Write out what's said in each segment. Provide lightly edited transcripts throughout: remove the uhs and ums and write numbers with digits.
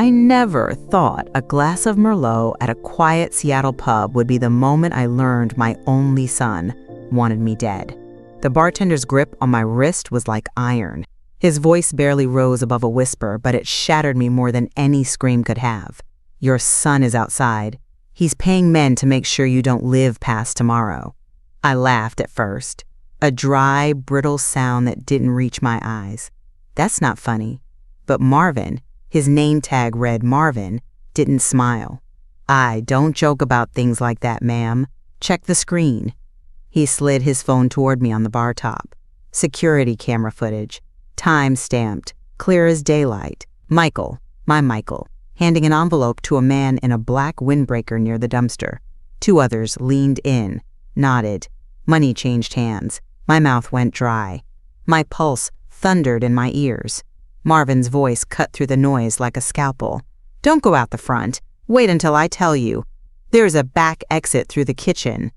I never thought a glass of Merlot at a quiet Seattle pub would be the moment I learned my only son wanted me dead. The bartender's grip on my wrist was like iron. His voice barely rose above a whisper, but it shattered me more than any scream could have. Your son is outside. He's paying men to make sure you don't live past tomorrow. I laughed at first, a dry, brittle sound that didn't reach my eyes. That's not funny. But Marvin, his name tag read Marvin, didn't smile. I don't joke about things like that, ma'am. Check the screen. He slid his phone toward me on the bar top. Security camera footage. Time stamped, clear as daylight. Michael, my Michael, handing an envelope to a man in a black windbreaker near the dumpster. Two others leaned in, nodded. Money changed hands. My mouth went dry. My pulse thundered in my ears. Marvin's voice cut through the noise like a scalpel. Don't go out the front. Wait until I tell you. There's a back exit through the kitchen.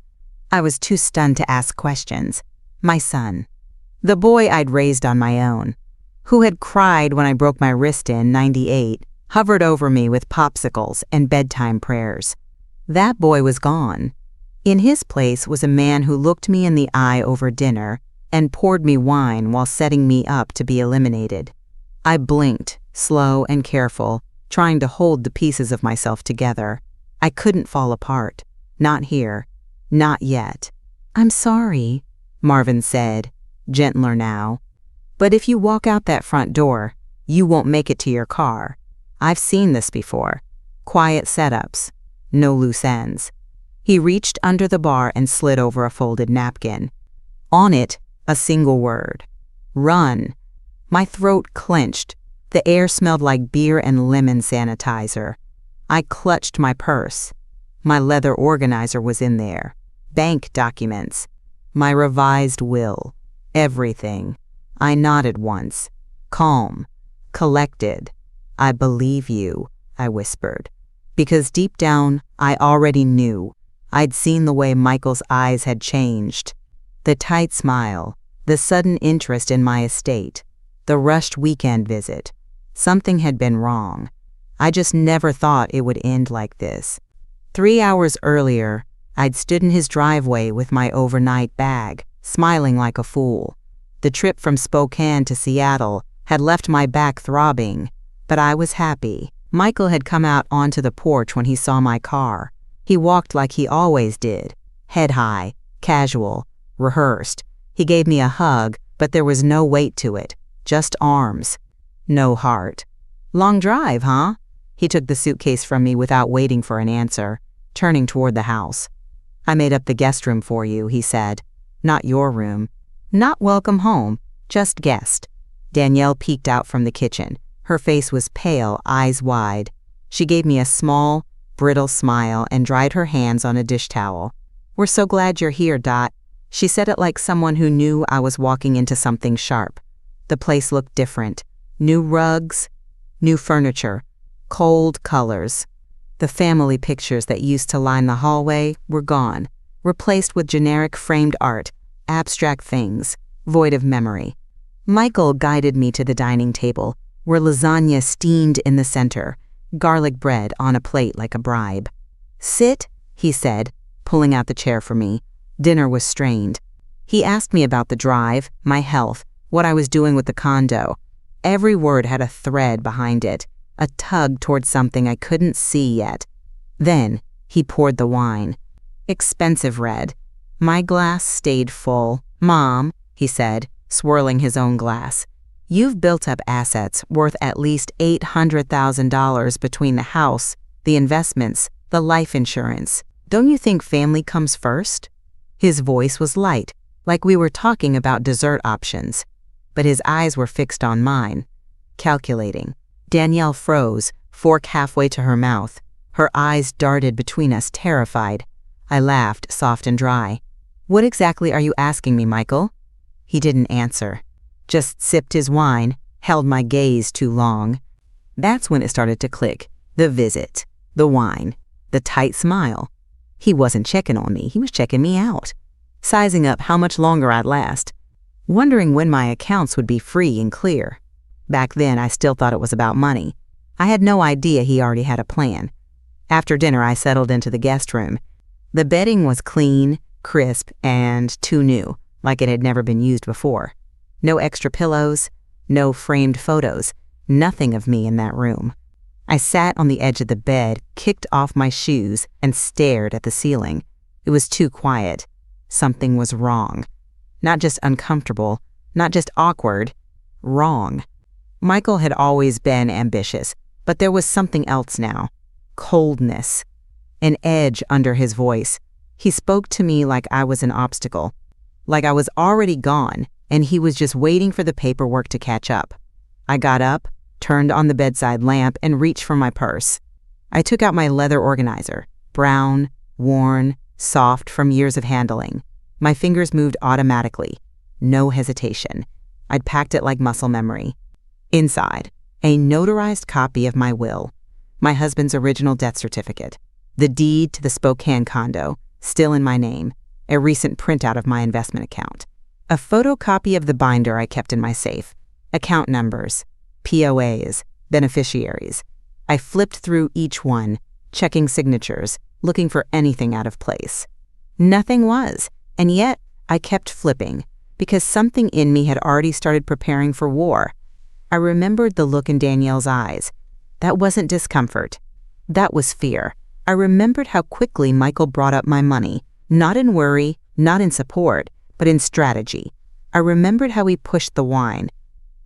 I was too stunned to ask questions. My son. The boy I'd raised on my own, who had cried when I broke my wrist in '98, hovered over me with popsicles and bedtime prayers. That boy was gone. In his place was a man who looked me in the eye over dinner and poured me wine while setting me up to be eliminated. I blinked, slow and careful, trying to hold the pieces of myself together. I couldn't fall apart. Not here. Not yet. I'm sorry, Marvin said, gentler now. But if you walk out that front door, you won't make it to your car. I've seen this before. Quiet setups. No loose ends. He reached under the bar and slid over a folded napkin. On it, a single word. Run. My throat clenched. The air smelled like beer and lemon sanitizer. I clutched my purse. My leather organizer was in there. Bank documents. My revised will. Everything. I nodded once. Calm. Collected. I believe you, I whispered. Because deep down, I already knew. I'd seen the way Michael's eyes had changed. The tight smile. The sudden interest in my estate. The rushed weekend visit. Something had been wrong. I just never thought it would end like this. 3 hours earlier, I'd stood in his driveway with my overnight bag, smiling like a fool. The trip from Spokane to Seattle had left my back throbbing, but I was happy. Michael had come out onto the porch when he saw my car. He walked like he always did, head high, casual, rehearsed. He gave me a hug, but there was no weight to it, just arms. No heart. Long drive, huh? He took the suitcase from me without waiting for an answer, turning toward the house. I made up the guest room for you, he said. Not your room. Not welcome home, just guest. Danielle peeked out from the kitchen. Her face was pale, eyes wide. She gave me a small, brittle smile and dried her hands on a dish towel. We're so glad you're here, Dot. She said it like someone who knew I was walking into something sharp. The place looked different. New rugs, new furniture, cold colors. The family pictures that used to line the hallway were gone, replaced with generic framed art, abstract things, void of memory. Michael guided me to the dining table, where lasagna steamed in the center, garlic bread on a plate like a bribe. Sit, he said, pulling out the chair for me. Dinner was strained. He asked me about the drive, my health, what I was doing with the condo. Every word had a thread behind it, a tug toward something I couldn't see yet. Then he poured the wine. Expensive red. My glass stayed full. Mom, he said, swirling his own glass, you've built up assets worth at least $800,000 between the house, the investments, the life insurance. Don't you think family comes first? His voice was light, like we were talking about dessert options. But his eyes were fixed on mine, calculating. Danielle froze, fork halfway to her mouth. Her eyes darted between us, terrified. I laughed, soft and dry. What exactly are you asking me, Michael? He didn't answer, just sipped his wine, held my gaze too long. That's when it started to click. The visit, the wine, the tight smile. He wasn't checking on me, he was checking me out, sizing up how much longer I'd last, wondering when my accounts would be free and clear. Back then, I still thought it was about money. I had no idea he already had a plan. After dinner, I settled into the guest room. The bedding was clean, crisp, and too new, like it had never been used before. No extra pillows, no framed photos, nothing of me in that room. I sat on the edge of the bed, kicked off my shoes, and stared at the ceiling. It was too quiet. Something was wrong. Not just uncomfortable, not just awkward, wrong. Michael had always been ambitious, but there was something else now. Coldness. An edge under his voice. He spoke to me like I was an obstacle, like I was already gone, and he was just waiting for the paperwork to catch up. I got up, turned on the bedside lamp, and reached for my purse. I took out my leather organizer, brown, worn, soft from years of handling. My fingers moved automatically. No hesitation. I'd packed it like muscle memory. Inside, a notarized copy of my will, my husband's original death certificate, the deed to the Spokane condo, still in my name, a recent printout of my investment account, a photocopy of the binder I kept in my safe, account numbers, POAs, beneficiaries. I flipped through each one, checking signatures, looking for anything out of place. Nothing was, and yet I kept flipping, because something in me had already started preparing for war. I remembered the look in Danielle's eyes. That wasn't discomfort. That was fear. I remembered how quickly Michael brought up my money, not in worry, not in support, but in strategy. I remembered how he pushed the wine,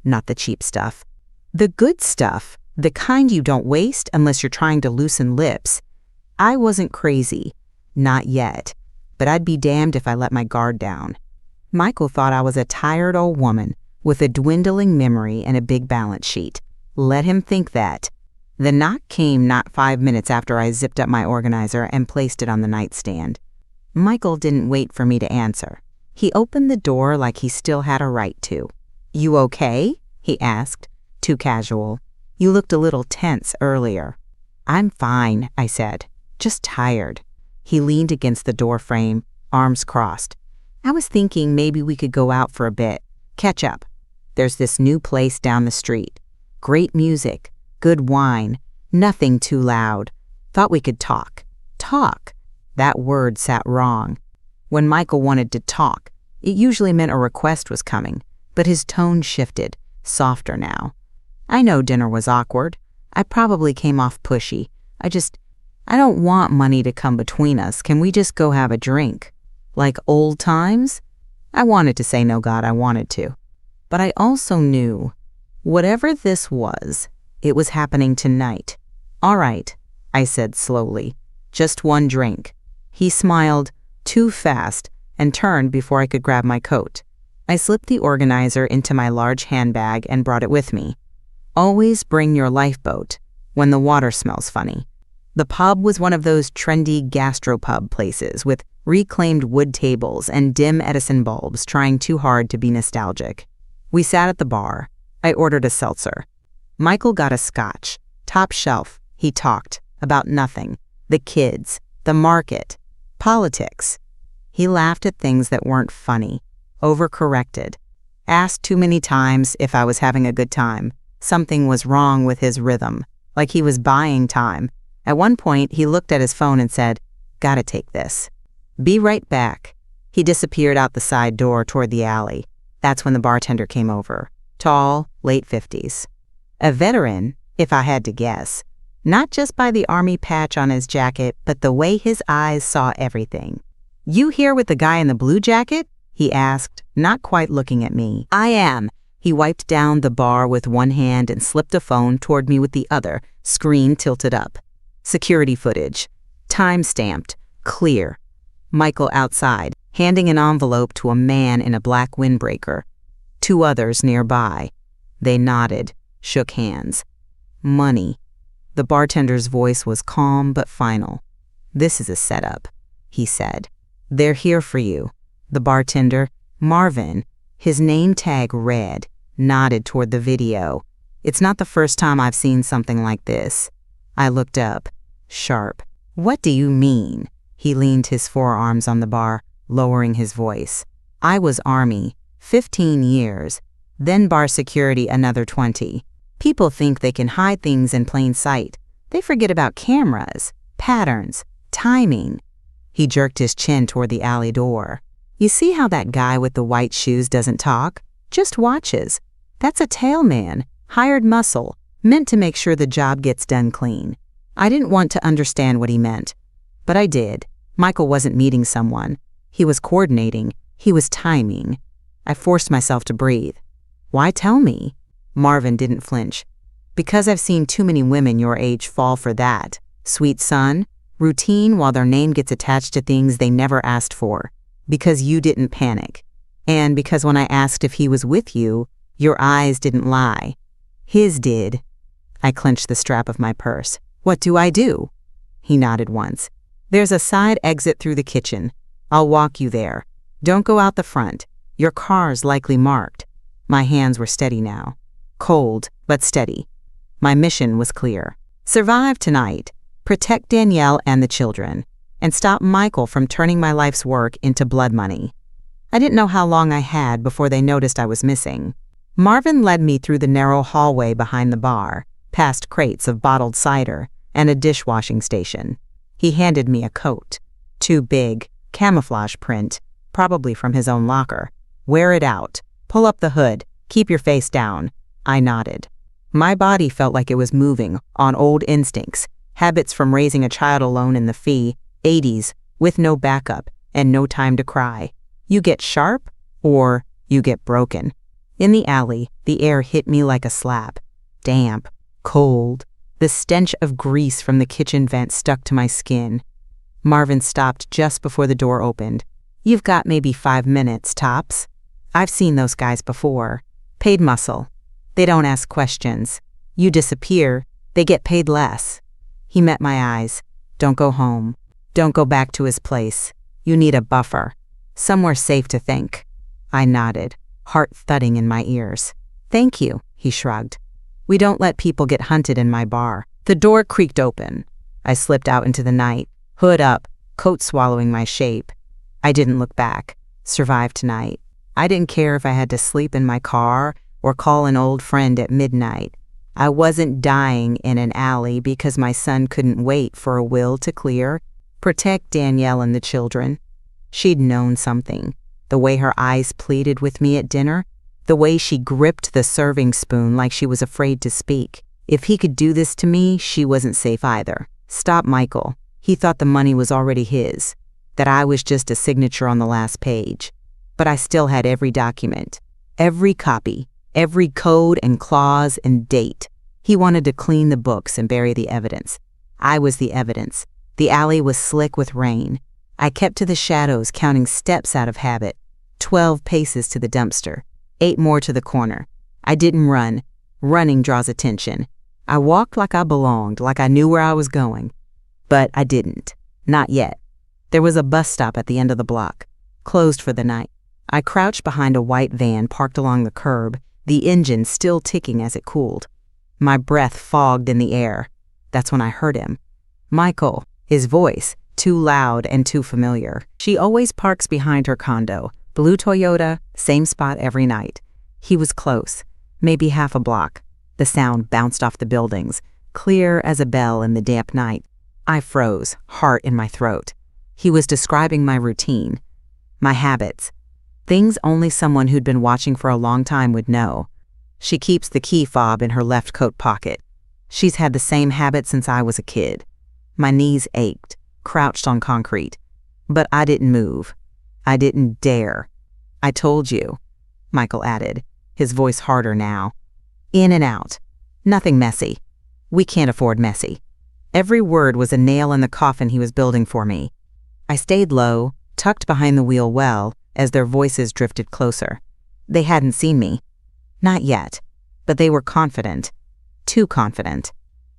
not the cheap stuff. The good stuff, the kind you don't waste unless you're trying to loosen lips. I wasn't crazy. Not yet. But I'd be damned if I let my guard down. Michael thought I was a tired old woman with a dwindling memory and a big balance sheet. Let him think that. The knock came not 5 minutes after I zipped up my organizer and placed it on the nightstand. Michael didn't wait for me to answer. He opened the door like he still had a right to. "You okay?" he asked, too casual. "You looked a little tense earlier." "I'm fine," I said. "Just tired." He leaned against the door frame, arms crossed. "I was thinking maybe we could go out for a bit, catch up. There's this new place down the street. Great music, good wine, nothing too loud. Thought we could talk." Talk? That word sat wrong. When Michael wanted to talk, it usually meant a request was coming, but his tone shifted, softer now. I know dinner was awkward. I probably came off pushy. I don't want money to come between us. Can we just go have a drink? Like old times? I wanted to say no, God, I wanted to. But I also knew, whatever this was, it was happening tonight. "All right," I said slowly. "Just one drink." He smiled, too fast, and turned before I could grab my coat. I slipped the organizer into my large handbag and brought it with me. Always bring your lifeboat when the water smells funny. The pub was one of those trendy gastropub places with reclaimed wood tables and dim Edison bulbs trying too hard to be nostalgic. We sat at the bar. I ordered a seltzer. Michael got a scotch. Top shelf. He talked about nothing. The kids, the market, politics. He laughed at things that weren't funny, overcorrected, asked too many times if I was having a good time. Something was wrong with his rhythm, like he was buying time. At one point, he looked at his phone and said, "Gotta take this." "Be right back." He disappeared out the side door toward the alley. That's when the bartender came over. Tall, late 50s. A veteran, if I had to guess. Not just by the army patch on his jacket, but the way his eyes saw everything. "You here with the guy in the blue jacket?" he asked, not quite looking at me. "I am." He wiped down the bar with one hand and slipped a phone toward me with the other, screen tilted up. Security footage. Time-stamped. Clear. Michael outside, handing an envelope to a man in a black windbreaker. 2 others nearby. They nodded, shook hands. Money. The bartender's voice was calm but final. "This is a setup," he said. "They're here for you." The bartender, Marvin, his name tag read, nodded toward the video. "It's not the first time I've seen something like this." I looked up, sharp. "What do you mean?" He leaned his forearms on the bar, lowering his voice. "I was Army, 15 years, then bar security another 20. People think they can hide things in plain sight. They forget about cameras, patterns, timing. He jerked his chin toward the alley door. You see how that guy with the white shoes doesn't talk? Just watches. That's a tailman, hired muscle, meant to make sure the job gets done clean. I didn't want to understand what he meant, but I did. Michael wasn't meeting someone. He was coordinating. He was timing. I forced myself to breathe. Why tell me? Marvin didn't flinch. Because I've seen too many women your age fall for that. Sweet son, routine while their name gets attached to things they never asked for. Because you didn't panic. And because when I asked if he was with you, your eyes didn't lie. His did. I clenched the strap of my purse. What do I do? He nodded once. There's a side exit through the kitchen. I'll walk you there. Don't go out the front. Your car's likely marked. My hands were steady now. Cold, but steady. My mission was clear. Survive tonight. Protect Danielle and the children. And stop Michael from turning my life's work into blood money. I didn't know how long I had before they noticed I was missing. Marvin led me through the narrow hallway behind the bar, past crates of bottled cider and a dishwashing station. He handed me a coat. Too big, camouflage print, probably from his own locker. Wear it out. Pull up the hood. Keep your face down. I nodded. My body felt like it was moving on old instincts, habits from raising a child alone in the fee, 80s, with no backup and no time to cry. You get sharp or you get broken. In the alley, the air hit me like a slap. Damp, cold. The stench of grease from the kitchen vent stuck to my skin. Marvin stopped just before the door opened. You've got maybe 5 minutes, tops. I've seen those guys before. Paid muscle. They don't ask questions. You disappear, they get paid less. He met my eyes. Don't go home. Don't go back to his place. You need a buffer. Somewhere safe to think. I nodded, heart thudding in my ears. Thank you, he shrugged. We don't let people get hunted in my bar. The door creaked open. I slipped out into the night, hood up, coat swallowing my shape. I didn't look back. Survive tonight. I didn't care if I had to sleep in my car or call an old friend at midnight. I wasn't dying in an alley because my son couldn't wait for a will to clear. Protect Danielle and the children. She'd known something. The way her eyes pleaded with me at dinner. The way she gripped the serving spoon like she was afraid to speak. If he could do this to me, she wasn't safe either. Stop Michael. He thought the money was already his. That I was just a signature on the last page. But I still had every document. Every copy. Every code and clause and date. He wanted to clean the books and bury the evidence. I was the evidence. The alley was slick with rain. I kept to the shadows, counting steps out of habit. 12 paces to the dumpster. 8 more to the corner. I didn't run. Running draws attention. I walked like I belonged, like I knew where I was going. But I didn't. Not yet. There was a bus stop at the end of the block. Closed for the night. I crouched behind a white van parked along the curb, the engine still ticking as it cooled. My breath fogged in the air. That's when I heard him. Michael, his voice, too loud and too familiar. She always parks behind her condo. Blue Toyota, same spot every night. He was close, maybe half a block. The sound bounced off the buildings, clear as a bell in the damp night. I froze, heart in my throat. He was describing my routine, my habits, things only someone who'd been watching for a long time would know. She keeps the key fob in her left coat pocket. She's had the same habit since I was a kid. My knees ached, crouched on concrete. But I didn't move. I didn't dare. I told you, Michael added, his voice harder now. In and out. Nothing messy. We can't afford messy. Every word was a nail in the coffin he was building for me. I stayed low, tucked behind the wheel well, as their voices drifted closer. They hadn't seen me. Not yet. But they were confident. Too confident.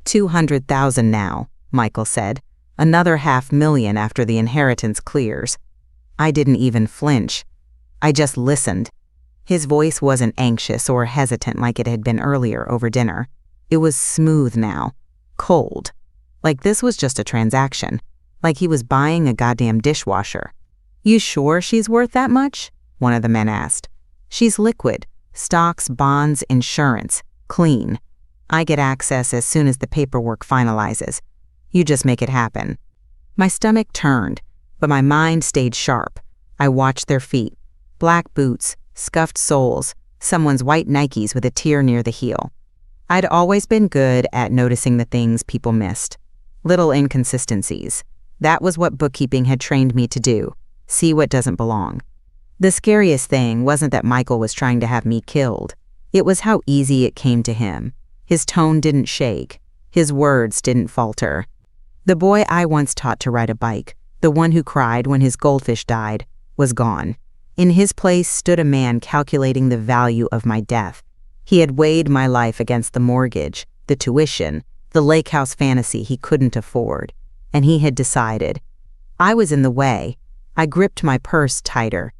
200,000 now, Michael said. Another 500,000 after the inheritance clears. I didn't even flinch. I just listened. His voice wasn't anxious or hesitant like it had been earlier over dinner. It was smooth now. Cold. Like this was just a transaction. Like he was buying a goddamn dishwasher. You sure she's worth that much? One of the men asked. She's liquid. Stocks, bonds, insurance. Clean. I get access as soon as the paperwork finalizes. You just make it happen." My stomach turned, but my mind stayed sharp. I watched their feet. Black boots, scuffed soles, someone's white Nikes with a tear near the heel. I'd always been good at noticing the things people missed. Little inconsistencies. That was what bookkeeping had trained me to do. See what doesn't belong. The scariest thing wasn't that Michael was trying to have me killed. It was how easy it came to him. His tone didn't shake. His words didn't falter. The boy I once taught to ride a bike, the one who cried when his goldfish died, was gone. In his place stood a man calculating the value of my death. He had weighed my life against the mortgage, the tuition, the lake house fantasy he couldn't afford. And he had decided. I was in the way. I gripped my purse tighter.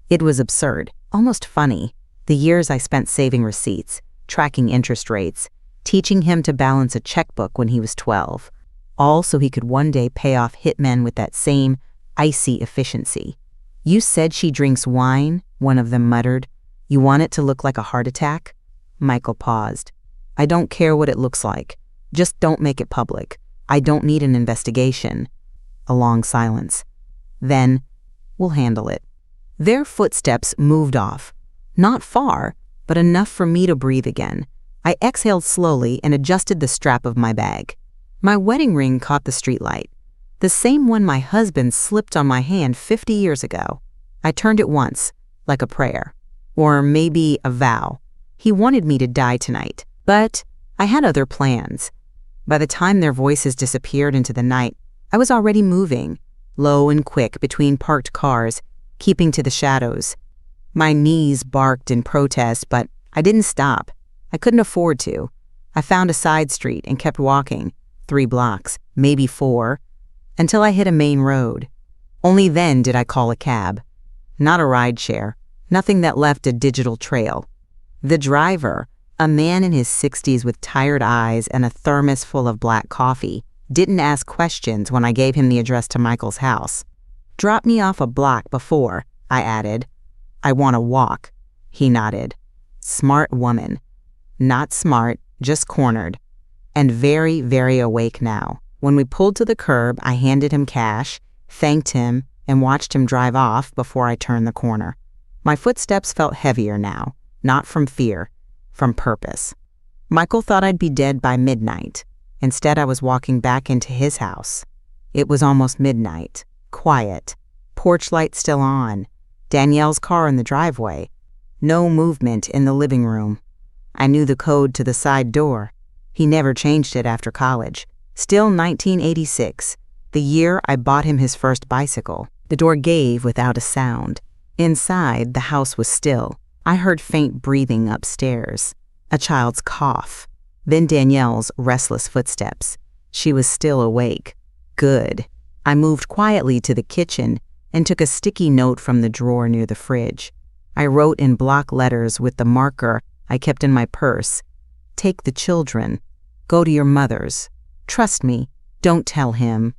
It was absurd, almost funny. The years I spent saving receipts, tracking interest rates, teaching him to balance a checkbook when he was 12, all so he could one day pay off hitmen with that same icy efficiency. "You said she drinks wine," one of them muttered. "You want it to look like a heart attack?" Michael paused. "I don't care what it looks like. Just don't make it public. I don't need an investigation." A long silence. Then, "We'll handle it." Their footsteps moved off. Not far, but enough for me to breathe again. I exhaled slowly and adjusted the strap of my bag. My wedding ring caught the streetlight. The same one my husband slipped on my hand 50 years ago. I turned it once, like a prayer. Or maybe a vow. He wanted me to die tonight, but I had other plans. By the time their voices disappeared into the night, I was already moving, low and quick between parked cars, keeping to the shadows. My knees barked in protest, but I didn't stop. I couldn't afford to. I found a side street and kept walking, 3 blocks, maybe 4, until I hit a main road. Only then did I call a cab. Not a rideshare, nothing that left a digital trail. The driver, a man in his 60s with tired eyes and a thermos full of black coffee, didn't ask questions when I gave him the address to Michael's house. "Drop me off a block before," I added. "I want to walk." He nodded. Smart woman. Not smart, just cornered. And very, very awake now. When we pulled to the curb, I handed him cash, thanked him, and watched him drive off before I turned the corner. My footsteps felt heavier now, not from fear, from purpose. Michael thought I'd be dead by midnight. Instead, I was walking back into his house. It was almost midnight, quiet, porch light still on, Danielle's car in the driveway, no movement in the living room. I knew the code to the side door. He never changed it after college. Still 1986, the year I bought him his first bicycle. The door gave without a sound. Inside, the house was still. I heard faint breathing upstairs, a child's cough, then Danielle's restless footsteps. She was still awake. Good. I moved quietly to the kitchen and took a sticky note from the drawer near the fridge. I wrote in block letters with the marker I kept in my purse. "Take the children. Go to your mother's. Trust me. Don't tell him."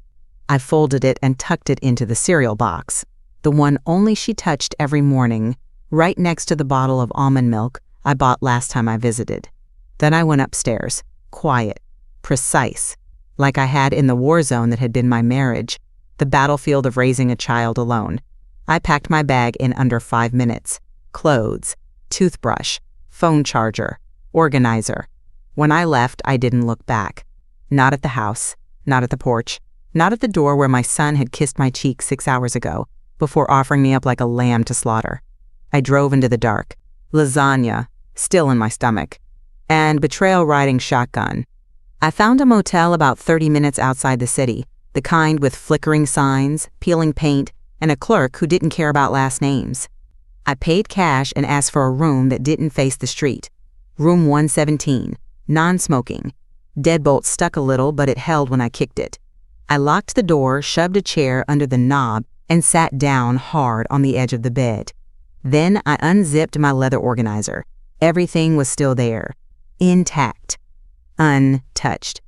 I folded it and tucked it into the cereal box, the one only she touched every morning, right next to the bottle of almond milk I bought last time I visited. Then I went upstairs, quiet, precise, like I had in the war zone that had been my marriage, the battlefield of raising a child alone. I packed my bag in under 5 minutes. Clothes, toothbrush, phone charger, organizer. When I left, I didn't look back. Not at the house, not at the porch, not at the door where my son had kissed my cheek 6 hours ago, before offering me up like a lamb to slaughter. I drove into the dark. Lasagna, still in my stomach, and betrayal riding shotgun. I found a motel about 30 minutes outside the city, the kind with flickering signs, peeling paint, and a clerk who didn't care about last names. I paid cash and asked for a room that didn't face the street. Room 117, non-smoking. Deadbolt stuck a little, but it held when I kicked it. I locked the door, shoved a chair under the knob, and sat down hard on the edge of the bed. Then I unzipped my leather organizer. Everything was still there, intact, untouched.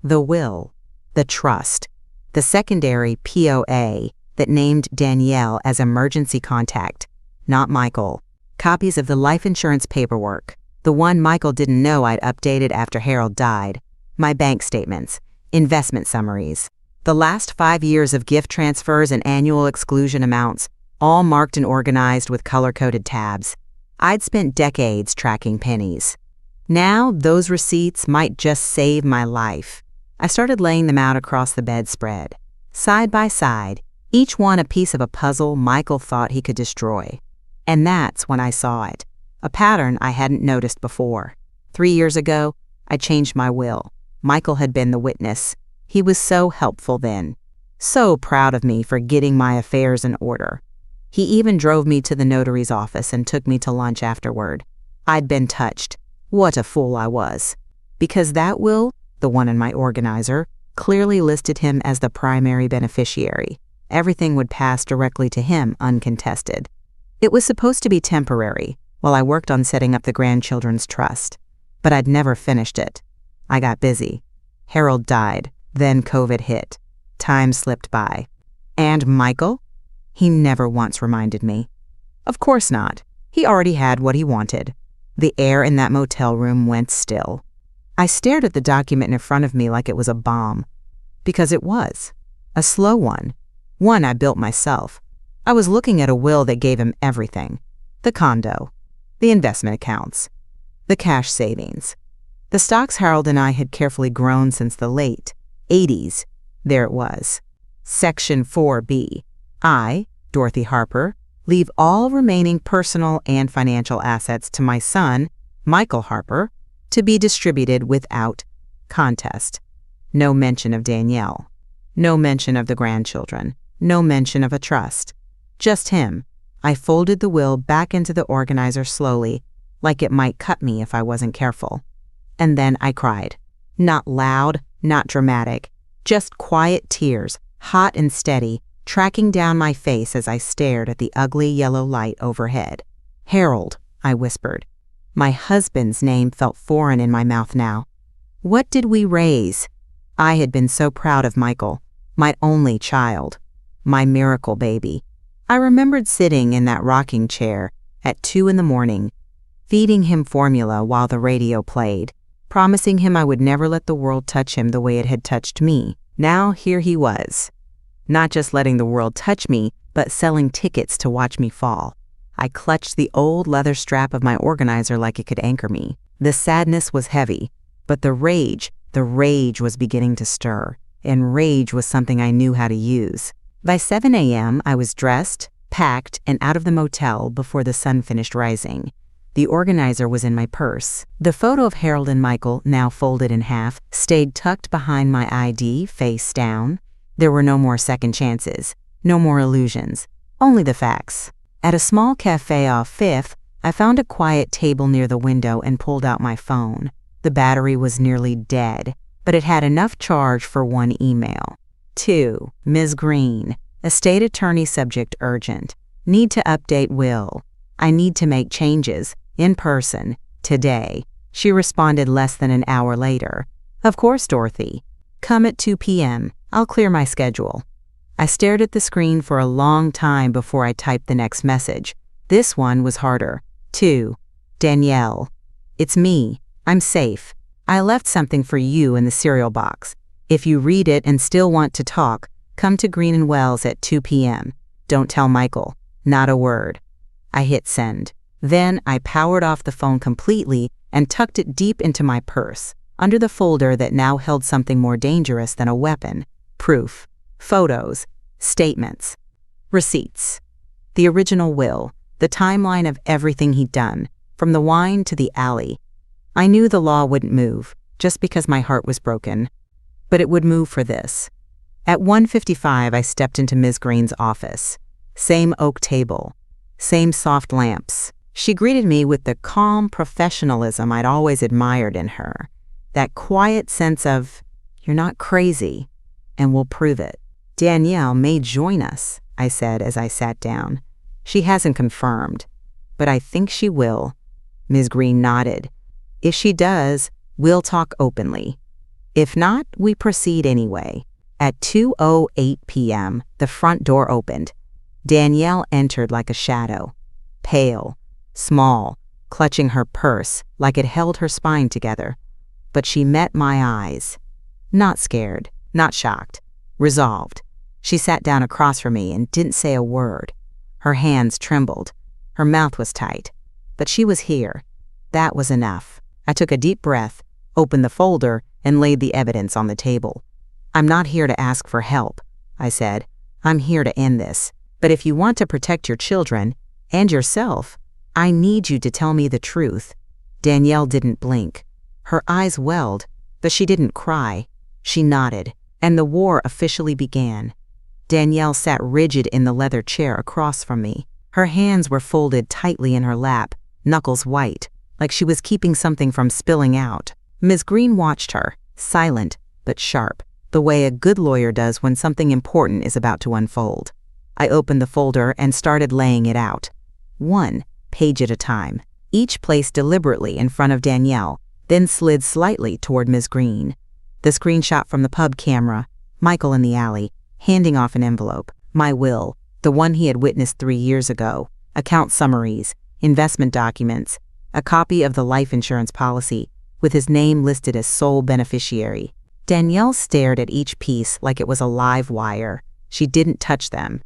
The will, the trust, the secondary POA that named Danielle as emergency contact, not Michael. Copies of the life insurance paperwork, The one Michael didn't know I'd updated after Harold died. My bank statements, investment summaries, the last 5 years of gift transfers and annual exclusion amounts, all marked and organized with color-coded tabs. I'd spent decades tracking pennies. Now, those receipts might just save my life. I started laying them out across the bedspread, side by side, each one a piece of a puzzle Michael thought he could destroy. And that's when I saw it, a pattern I hadn't noticed before. 3 years ago, I changed my will. Michael had been the witness. He was so helpful then, so proud of me for getting my affairs in order. He even drove me to the notary's office and took me to lunch afterward. I'd been touched. What a fool I was. Because that will, the one in my organizer, clearly listed him as the primary beneficiary. Everything would pass directly to him uncontested. It was supposed to be temporary, while I worked on setting up the grandchildren's trust. But I'd never finished it. I got busy. Harold died. Then COVID hit. Time slipped by. And Michael? He never once reminded me. Of course not. He already had what he wanted. The air in that motel room went still. I stared at the document in front of me like it was a bomb. Because it was. A slow one. One I built myself. I was looking at a will that gave him everything. The condo. The investment accounts. The cash savings. The stocks Harold and I had carefully grown since the late 80s. There it was. Section 4B. I, Dorothy Harper, leave all remaining personal and financial assets to my son, Michael Harper, to be distributed without contest. No mention of Danielle. No mention of the grandchildren. No mention of a trust. Just him. I folded the will back into the organizer slowly, like it might cut me if I wasn't careful. And then I cried. Not loud, not dramatic, just quiet tears, hot and steady, tracking down my face as I stared at the ugly yellow light overhead. Harold, I whispered. My husband's name felt foreign in my mouth now. What did we raise? I had been so proud of Michael, my only child, my miracle baby. I remembered sitting in that rocking chair at 2 a.m, feeding him formula while the radio played, promising him I would never let the world touch him the way it had touched me. Now here he was. Not just letting the world touch me, but selling tickets to watch me fall. I clutched the old leather strap of my organizer like it could anchor me. The sadness was heavy, but the rage was beginning to stir, and rage was something I knew how to use. By 7 a.m., I was dressed, packed, and out of the motel before the sun finished rising. The organizer was in my purse. The photo of Harold and Michael, now folded in half, stayed tucked behind my ID, face down. There were no more second chances, no more illusions, only the facts. At a small cafe off Fifth, I found a quiet table near the window and pulled out my phone. The battery was nearly dead, but it had enough charge for one email. 2. Ms. Green, estate attorney, subject urgent. Need to update will. I need to make changes, in person, today. She responded less than an hour later. Of course, Dorothy. Come at 2 p.m. I'll clear my schedule. I stared at the screen for a long time before I typed the next message. This one was harder. 2. Danielle. It's me. I'm safe. I left something for you in the cereal box. If you read it and still want to talk, come to Green and Wells at 2 p.m. Don't tell Michael. Not a word. I hit send. Then I powered off the phone completely and tucked it deep into my purse, under the folder that now held something more dangerous than a weapon. Proof. Photos. Statements. Receipts. The original will. The timeline of everything he'd done, from the wine to the alley. I knew the law wouldn't move, just because my heart was broken. But it would move for this. At 1:55, I stepped into Ms. Green's office. Same oak table. Same soft lamps. She greeted me with the calm professionalism I'd always admired in her. That quiet sense of, you're not crazy, and we'll prove it. Danielle may join us, I said as I sat down. She hasn't confirmed, but I think she will. Ms. Green nodded. If she does, we'll talk openly. If not, we proceed anyway. At 2:08 p.m., the front door opened. Danielle entered like a shadow. Pale, small, clutching her purse like it held her spine together. But she met my eyes. Not scared, not shocked, resolved. She sat down across from me and didn't say a word. Her hands trembled. Her mouth was tight. But she was here. That was enough. I took a deep breath, opened the folder, and laid the evidence on the table. "I'm not here to ask for help," I said. "I'm here to end this. But if you want to protect your children, and yourself, I need you to tell me the truth." Danielle didn't blink. Her eyes welled, but she didn't cry. She nodded, and the war officially began. Danielle sat rigid in the leather chair across from me. Her hands were folded tightly in her lap, knuckles white, like she was keeping something from spilling out. Ms. Green watched her, silent but sharp, the way a good lawyer does when something important is about to unfold. I opened the folder and started laying it out, one page at a time, each placed deliberately in front of Danielle, then slid slightly toward Ms. Green. The screenshot from the pub camera, Michael in the alley, handing off an envelope, my will, the one he had witnessed 3 years ago, account summaries, investment documents, a copy of the life insurance policy, with his name listed as sole beneficiary. Danielle stared at each piece like it was a live wire. She didn't touch them.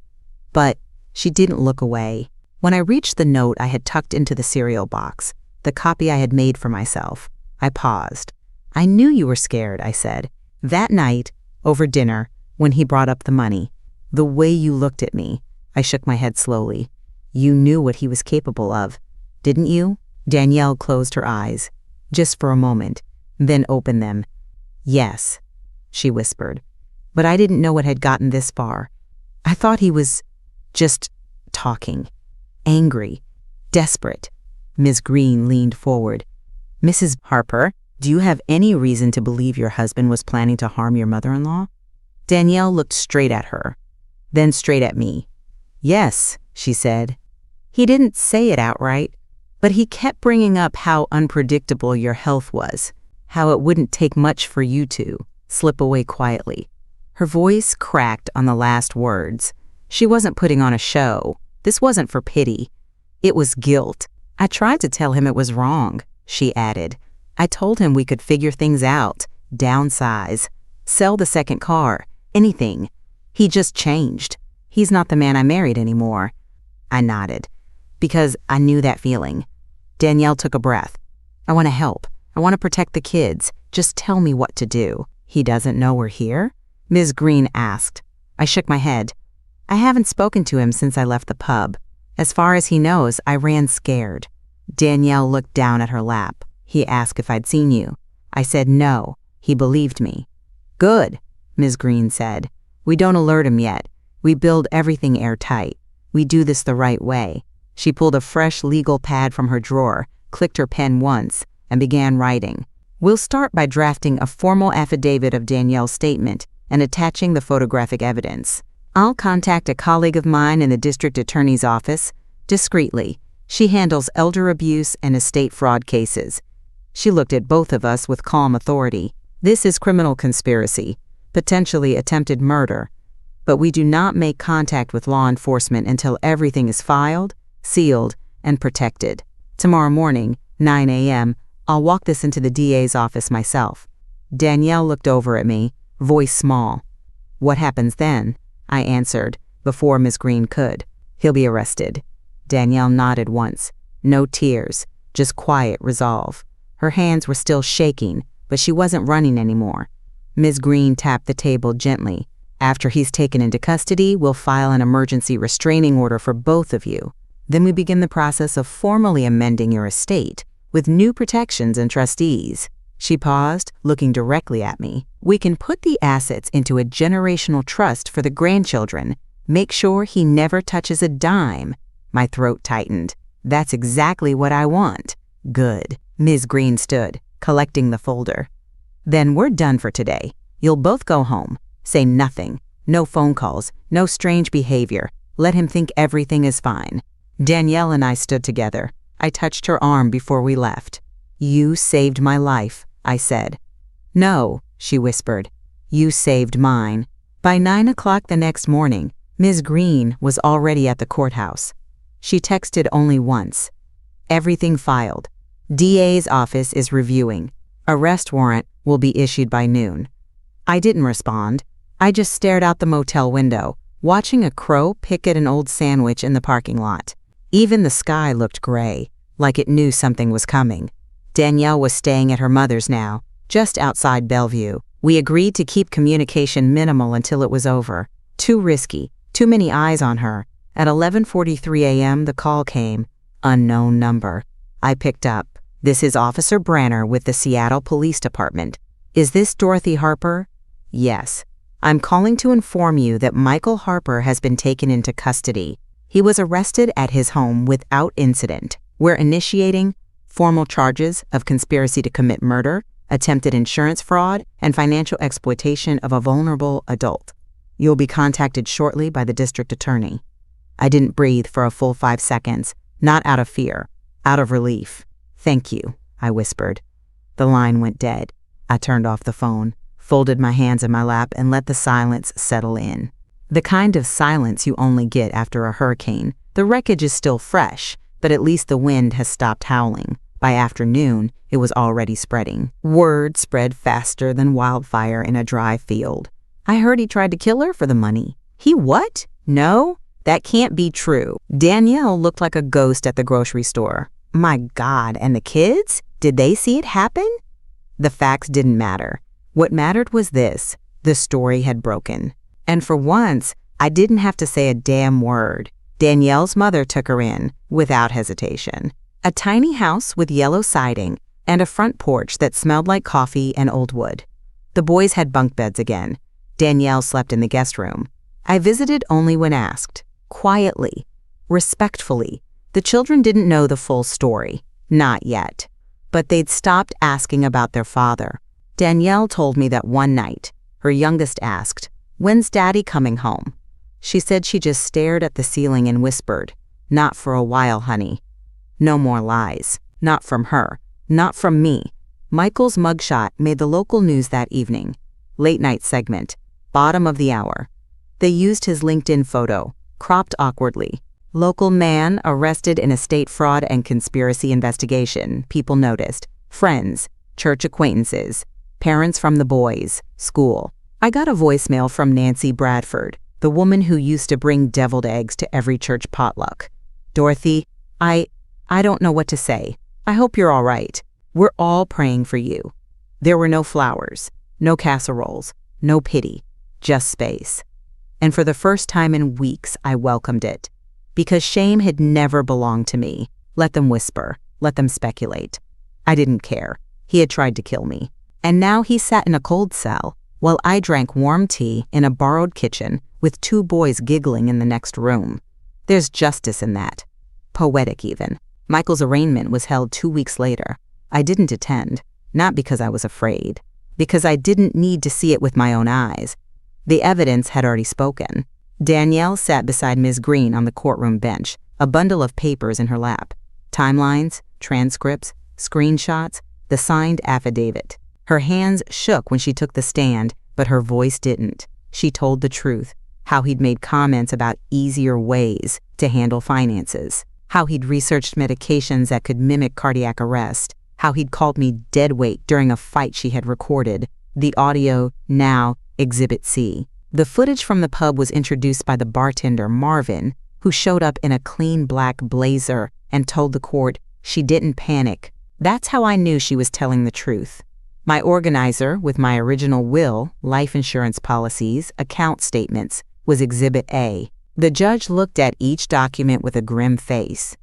But she didn't look away. When I reached the note I had tucked into the cereal box, the copy I had made for myself, I paused. "I knew you were scared," I said. "That night, over dinner, when he brought up the money, the way you looked at me," I shook my head slowly. "You knew what he was capable of, didn't you?" Danielle closed her eyes, just for a moment, then opened them. "Yes," she whispered. "But I didn't know it had gotten this far. I thought he was just talking. Angry. Desperate." Ms. Green leaned forward. "Mrs. Harper, do you have any reason to believe your husband was planning to harm your mother-in-law?" Danielle looked straight at her, then straight at me. "Yes," she said. "He didn't say it outright, but he kept bringing up how unpredictable your health was, how it wouldn't take much for you to slip away quietly." Her voice cracked on the last words. She wasn't putting on a show. This wasn't for pity. It was guilt. "I tried to tell him it was wrong," she added. "I told him we could figure things out, downsize, sell the second car, anything. He just changed. He's not the man I married anymore." I nodded, because I knew that feeling. Danielle took a breath. "I want to help. I want to protect the kids. Just tell me what to do." "He doesn't know we're here?" Ms. Green asked. I shook my head. "I haven't spoken to him since I left the pub. As far as he knows, I ran scared." Danielle looked down at her lap. "He asked if I'd seen you. I said no. He believed me." "Good," Ms. Green said. "We don't alert him yet. We build everything airtight. We do this the right way." She pulled a fresh legal pad from her drawer, clicked her pen once, and began writing. "We'll start by drafting a formal affidavit of Danielle's statement and attaching the photographic evidence. I'll contact a colleague of mine in the district attorney's office, discreetly. She handles elder abuse and estate fraud cases." She looked at both of us with calm authority. "This is criminal conspiracy, potentially attempted murder, but we do not make contact with law enforcement until everything is filed, sealed, and protected. Tomorrow morning, 9 a.m., I'll walk this into the DA's office myself." Danielle looked over at me, voice small. "What happens then?" I answered, before Ms. Green could. "He'll be arrested." Danielle nodded once. No tears, just quiet resolve. Her hands were still shaking, but she wasn't running anymore. Ms. Green tapped the table gently. "After he's taken into custody, we'll file an emergency restraining order for both of you. Then we begin the process of formally amending your estate, with new protections and trustees." She paused, looking directly at me. "We can put the assets into a generational trust for the grandchildren. Make sure he never touches a dime." My throat tightened. "That's exactly what I want." "Good." Ms. Green stood, collecting the folder. "Then we're done for today. You'll both go home. Say nothing. No phone calls. No strange behavior. Let him think everything is fine." Danielle and I stood together. I touched her arm before we left. "You saved my life," I said. "No," she whispered. "You saved mine." By 9 o'clock the next morning, Ms. Green was already at the courthouse. She texted only once. Everything filed. DA's office is reviewing. Arrest warrant will be issued by noon. I didn't respond. I just stared out the motel window, watching a crow pick at an old sandwich in the parking lot. Even the sky looked gray, like it knew something was coming. Danielle was staying at her mother's now, just outside Bellevue. We agreed to keep communication minimal until it was over. Too risky, too many eyes on her. At 11:43 a.m. the call came. Unknown number. I picked up. This is Officer Branner with the Seattle Police Department. Is this Dorothy Harper? Yes. I'm calling to inform you that Michael Harper has been taken into custody. He was arrested at his home without incident. We're initiating formal charges of conspiracy to commit murder, attempted insurance fraud, and financial exploitation of a vulnerable adult. You'll be contacted shortly by the district attorney. I didn't breathe for a full 5 seconds, not out of fear, out of relief. Thank you, I whispered. The line went dead. I turned off the phone, folded my hands in my lap, and let the silence settle in. The kind of silence you only get after a hurricane. The wreckage is still fresh, but at least the wind has stopped howling. By afternoon, it was already spreading. Word spread faster than wildfire in a dry field. I heard he tried to kill her for the money. He what? No, that can't be true. Danielle looked like a ghost at the grocery store. My God, and the kids? Did they see it happen? The facts didn't matter. What mattered was this: the story had broken. And for once, I didn't have to say a damn word. Danielle's mother took her in, without hesitation. A tiny house with yellow siding and a front porch that smelled like coffee and old wood. The boys had bunk beds again. Danielle slept in the guest room. I visited only when asked. Quietly, respectfully. The children didn't know the full story. Not yet. But they'd stopped asking about their father. Danielle told me that one night, her youngest asked, "When's Daddy coming home?" She said she just stared at the ceiling and whispered, "Not for a while, honey." No more lies. Not from her. Not from me. Michael's mugshot made the local news that evening. Late night segment. Bottom of the hour. They used his LinkedIn photo, cropped awkwardly. Local man arrested in a state fraud and conspiracy investigation, people noticed. Friends, church acquaintances, parents from the boys, school. I got a voicemail from Nancy Bradford, the woman who used to bring deviled eggs to every church potluck. "Dorothy, I don't know what to say. I hope you're all right. We're all praying for you." There were no flowers, no casseroles, no pity, just space. And for the first time in weeks, I welcomed it. Because shame had never belonged to me. Let them whisper, let them speculate. I didn't care. He had tried to kill me. And now he sat in a cold cell, while I drank warm tea in a borrowed kitchen with 2 boys giggling in the next room. There's justice in that. Poetic even. Michael's arraignment was held 2 weeks later. I didn't attend, not because I was afraid, because I didn't need to see it with my own eyes. The evidence had already spoken. Danielle sat beside Ms. Green on the courtroom bench, a bundle of papers in her lap. Timelines, transcripts, screenshots, the signed affidavit. Her hands shook when she took the stand, but her voice didn't. She told the truth, how he'd made comments about easier ways to handle finances, how he'd researched medications that could mimic cardiac arrest, how he'd called me deadweight during a fight she had recorded. The audio, now Exhibit C. The footage from the pub was introduced by the bartender, Marvin, who showed up in a clean black blazer and told the court she didn't panic. That's how I knew she was telling the truth. My organizer, with my original will, life insurance policies, account statements, was Exhibit A. The judge looked at each document with a grim face.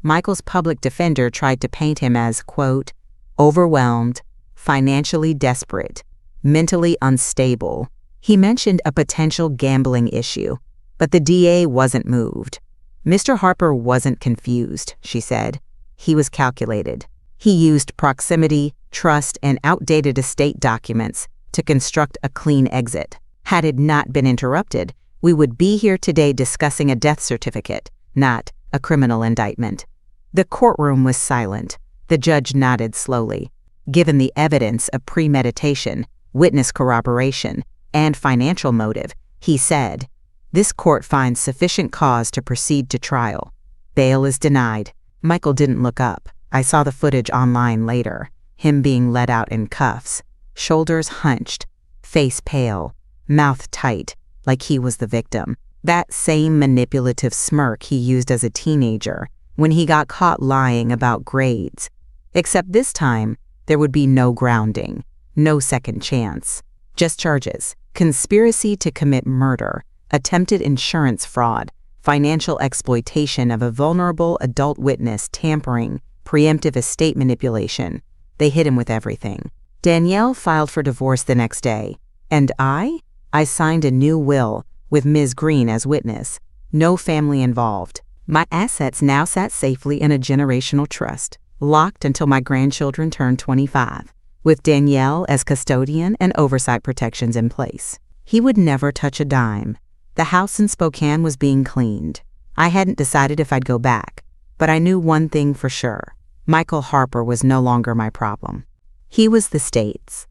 Michael's public defender tried to paint him as, quote, overwhelmed, financially desperate, mentally unstable. He mentioned a potential gambling issue, but the DA wasn't moved. Mr. Harper wasn't confused, she said. He was calculated. He used proximity, trust, and outdated estate documents to construct a clean exit. Had it not been interrupted, we would be here today discussing a death certificate, not a criminal indictment. The courtroom was silent. The judge nodded slowly. Given the evidence of premeditation, witness corroboration, and financial motive, he said, "This court finds sufficient cause to proceed to trial. Bail is denied. Michael didn't look up. I saw the footage online later. Him being led out in cuffs, shoulders hunched, face pale, mouth tight, like he was the victim. That same manipulative smirk he used as a teenager when he got caught lying about grades. Except this time, there would be no grounding, no second chance. Just charges: conspiracy to commit murder, attempted insurance fraud, financial exploitation of a vulnerable adult witness, tampering, preemptive estate manipulation. They hit him with everything. Danielle filed for divorce the next day, and I signed a new will with Ms. Green as witness. No family involved. My assets now sat safely in a generational trust, locked until my grandchildren turned 25, with Danielle as custodian and oversight protections in place. He would never touch a dime. The house in Spokane was being cleaned. I hadn't decided if I'd go back, but I knew one thing for sure. Michael Harper was no longer my problem. He was the state's.